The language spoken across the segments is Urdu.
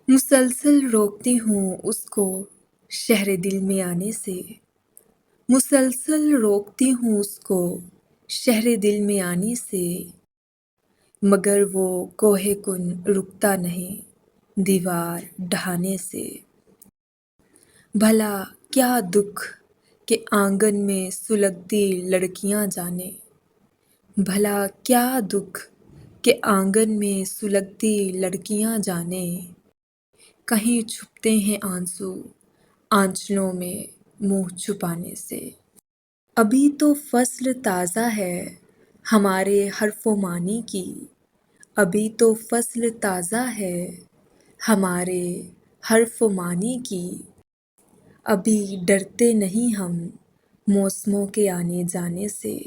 مسلسل روکتی ہوں اس کو شہر دل میں آنے سے، مسلسل روکتی ہوں اس کو شہر دل میں آنے سے، مگر وہ کوہ کن رکتا نہیں دیوار ڈھانے سے۔ بھلا کیا دکھ کہ آنگن میں سلگتی لڑکیاں جانے، بھلا کیا دکھ کہ آنگن میں سلگتی لڑکیاں جانے، کہیں چھپتے ہیں آنسو آنچلوں میں منہ چھپانے سے۔ ابھی تو فصل تازہ ہے ہمارے حرف و معنی کی، ابھی تو فصل تازہ ہے ہمارے حرف و معنی کی، ابھی ڈرتے نہیں ہم موسموں کے آنے جانے سے۔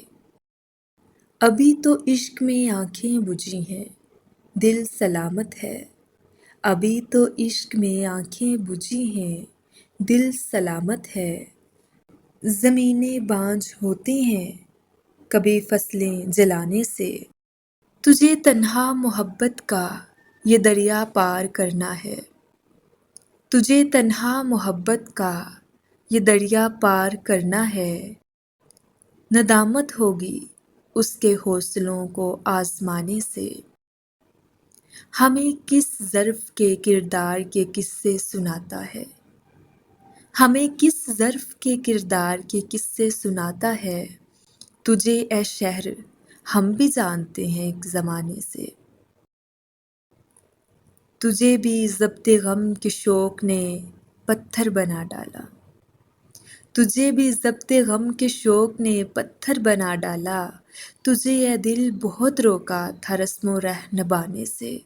ابھی تو عشق میں آنکھیں بجھی ہیں دل سلامت ہے، ابھی تو عشق میں آنکھیں بجھی ہیں دل سلامت ہے، زمینیں بانجھ ہوتی ہیں کبھی فصلیں جلانے سے۔ تجھے تنہا محبت کا یہ دریا پار کرنا ہے، تجھے تنہا محبت کا یہ دریا پار کرنا ہے، ندامت ہوگی اس کے حوصلوں کو آزمانے سے۔ ہمیں کس ظرف کے کردار کے قصے سناتا ہے، ہمیں کس ظرف کے کردار کے قصے سناتا ہے، تجھے اے شہر ہم بھی جانتے ہیں ایک زمانے سے۔ تجھے بھی ضبط غم کے شوق نے پتھر بنا ڈالا، تجھے بھی ضبط غم کے شوق نے پتھر بنا ڈالا، تجھے اے دل بہت روکا تھا رسم و رہ نبھانے سے۔